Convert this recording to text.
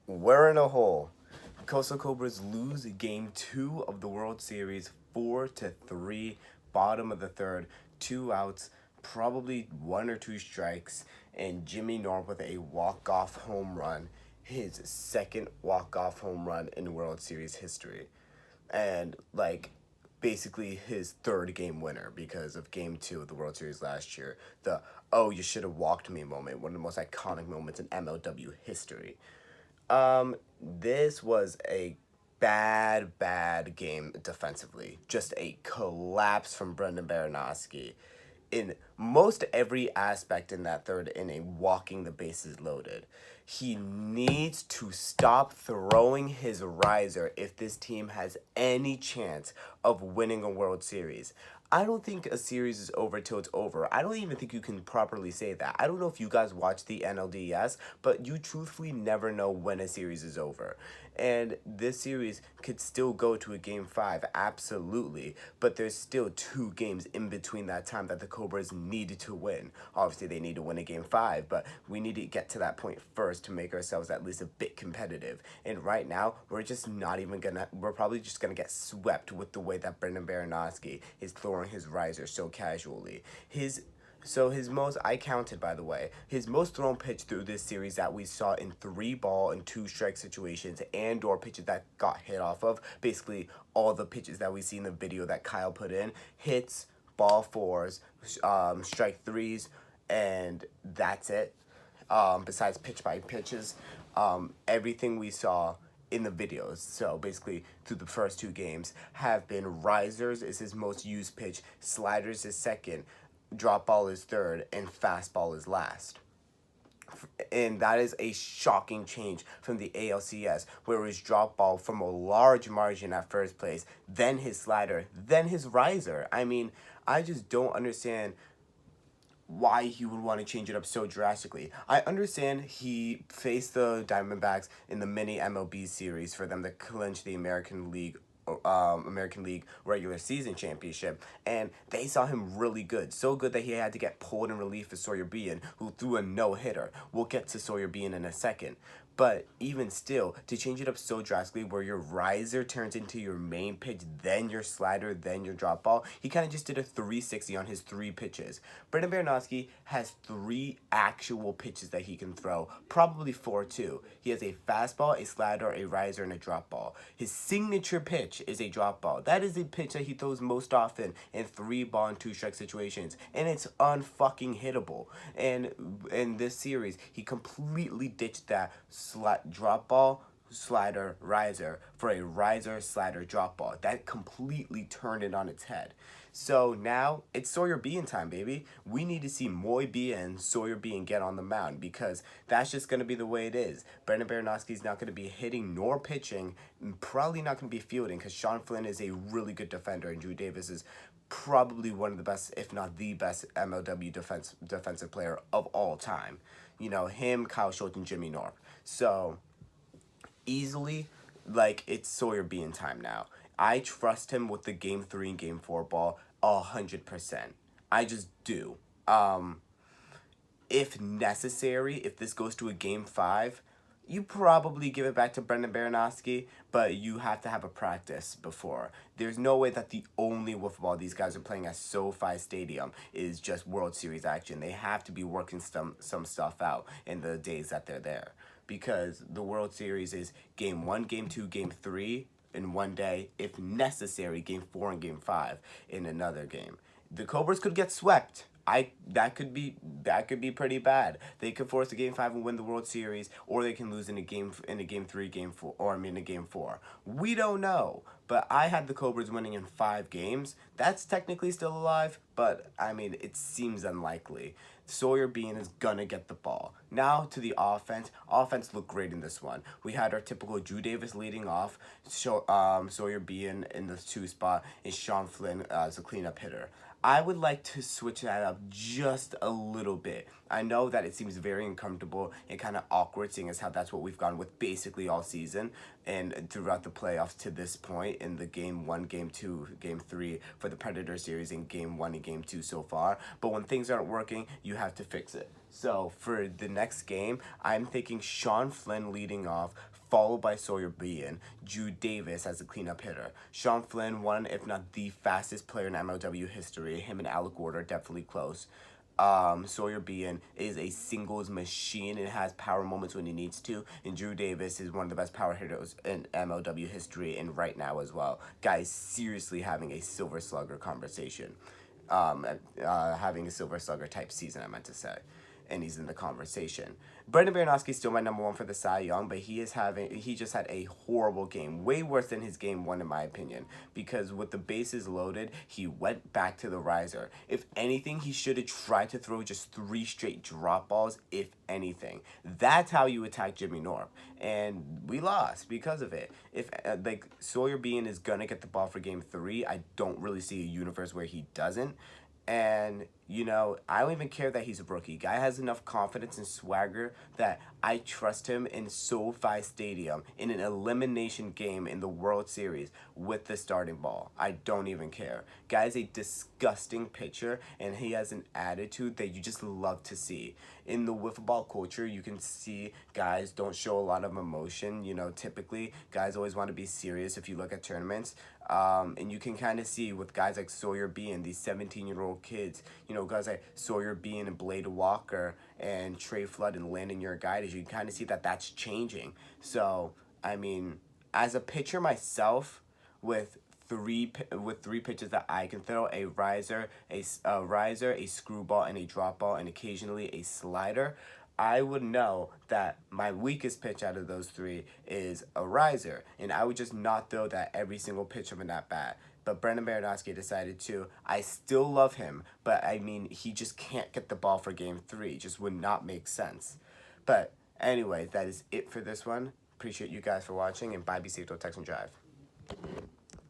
We're in a hole. Coastal Cobras lose game 2 of the World Series 4-3, bottom of the third, 2 outs, probably 1 or 2 strikes, and Jimmy Knorped with a walk-off home run, his second walk-off home run in World Series history. And basically his third game winner because of game 2 of the World Series last year. The "oh, you should have walked me" moment, one of the most iconic moments in MLW history. This was a bad game defensively. Just a collapse from Brendan Baranowski in most every aspect in that third inning, walking the bases loaded. He needs to stop throwing his riser if this team has any chance of winning a World Series. I don't think a series is over till it's over. I don't even think you can properly say that. I don't know if you guys watch the NLDS, but you truthfully never know when a series is over. And this series could still go to a game 5, absolutely, but there's still 2 games in between that time that the Cobras needed to win. Obviously, they need to win a game 5, but we need to get to that point first to make ourselves at least a bit competitive. And right now, we're probably just gonna get swept with the way that Brendan Baranowski is throwing his riser so casually. I counted, by the way, his most thrown pitch through this series that we saw in 3-ball and 2-strike situations and or pitches that got hit off of, basically all the pitches that we see in the video that Kyle put in, hits, ball 4s, strike 3s, and that's it. Besides pitch by pitches, everything we saw in the videos, so basically through the first 2 games, have been risers is his most used pitch, sliders is second, drop ball is third, and fastball is last. And that is a shocking change from the ALCS, where it was drop ball from a large margin at first place, then his slider, then his riser. I mean, I just don't understand why he would want to change it up so drastically. I understand he faced the Diamondbacks in the mini MLB series for them to clinch the American League regular season championship, and they saw him really good, so good that he had to get pulled in relief for Sawyer Bean, who threw a no-hitter. We'll get to Sawyer Bean in a second. But even still, to change it up so drastically where your riser turns into your main pitch, then your slider, then your drop ball, he kind of just did a 360 on his 3 pitches. Brendan Baranowski has 3 actual pitches that he can throw, probably 4 too. He has a fastball, a slider, a riser, and a drop ball. His signature pitch is a drop ball. That is a pitch that he throws most often in 3-ball and 2-strike situations, and it's unfucking hittable. And in this series, he completely ditched that drop ball, slider, riser for a riser, slider, drop ball. That completely turned it on its head. So now it's Sawyer Bean time, baby. We need to see Moy Bean and Sawyer Bean get on the mound because that's just going to be the way it is. Brendan Baranowski's not going to be hitting nor pitching, and probably not going to be fielding because Sean Flynn is a really good defender and Drew Davis is probably one of the best, if not the best, MLW defensive player of all time. You know, him, Kyle Schultz, and Jimmy Knorped. So, easily, it's Sawyer Bean time now. I trust him with the Game 3 and Game 4 ball 100%. I just do. If necessary, if this goes to a Game 5, you probably give it back to Brendan Baranowski, but you have to have a practice before. There's no way that the only wiffle ball these guys are playing at SoFi Stadium is just World Series action. They have to be working some stuff out in the days that they're there. Because the World Series is Game 1, Game 2, Game 3 in one day. If necessary, Game 4 and Game 5 in another game. The Cobras could get swept. That could be pretty bad. They could force a Game 5 and win the World Series, or they can lose in a Game 3, Game 4, or a Game 4. We don't know. But I had the Cobras winning in 5 games. That's technically still alive, but I mean it seems unlikely. Sawyer Bean is gonna get the ball. Now to the offense. Offense looked great in this one. We had our typical Drew Davis leading off, Sawyer Bean in the 2 spot, and Sean Flynn as a cleanup hitter. I would like to switch that up just a little bit. I know that it seems very uncomfortable and kind of awkward, seeing as how that's what we've gone with basically all season and throughout the playoffs to this point in the Game 1, Game 2, Game 3 for the Predator series, in Game 1 and Game 2 so far. But when things aren't working, you have to fix it. So for the next game, I'm thinking Sean Flynn leading off, followed by Sawyer Bean, Jude Davis as a cleanup hitter. Sean Flynn, one if not the fastest player in MLW history. Him and Alec Ward are definitely close. Sawyer Bean is a singles machine and has power moments when he needs to. And Drew Davis is one of the best power hitters in MLW history and right now as well. Guys seriously having a Silver Slugger conversation. Having a Silver Slugger type season, I meant to say. And he's in the conversation. Brendan Baranowski is still my number one for the Cy Young, but he just had a horrible game, way worse than his game one in my opinion, because with the bases loaded, he went back to the riser. If anything, he should have tried to throw just 3 straight drop balls, if anything. That's how you attack Jimmy Knorped, and we lost because of it. If like Sawyer Bean is gonna get the ball for game 3, I don't really see a universe where he doesn't. And, you know, I don't even care that he's a rookie. Guy has enough confidence and swagger that I trust him in SoFi Stadium in an elimination game in the World Series with the starting ball. I don't even care. Guy's a disgusting pitcher, and he has an attitude that you just love to see. In the wiffle ball culture, you can see guys don't show a lot of emotion. You know, typically, guys always want to be serious if you look at tournaments. And you can kind of see with guys like Sawyer Bean, these 17-year-old kids, you know, guys like Sawyer Bean and Blade Walker and Trey Flood and Landon Urquides, you can kind of see that that's changing. So, I mean, as a pitcher myself, with three pitches that I can throw, a riser, a screwball, and a drop ball, and occasionally a slider, I would know that my weakest pitch out of those 3 is a riser, and I would just not throw that every single pitch of an at bat. But Brendan Baranowski decided to. I still love him, but I mean, he just can't get the ball for game 3. It just would not make sense. But anyway, that is it for this one. Appreciate you guys for watching, and bye, be safe, don't text and drive.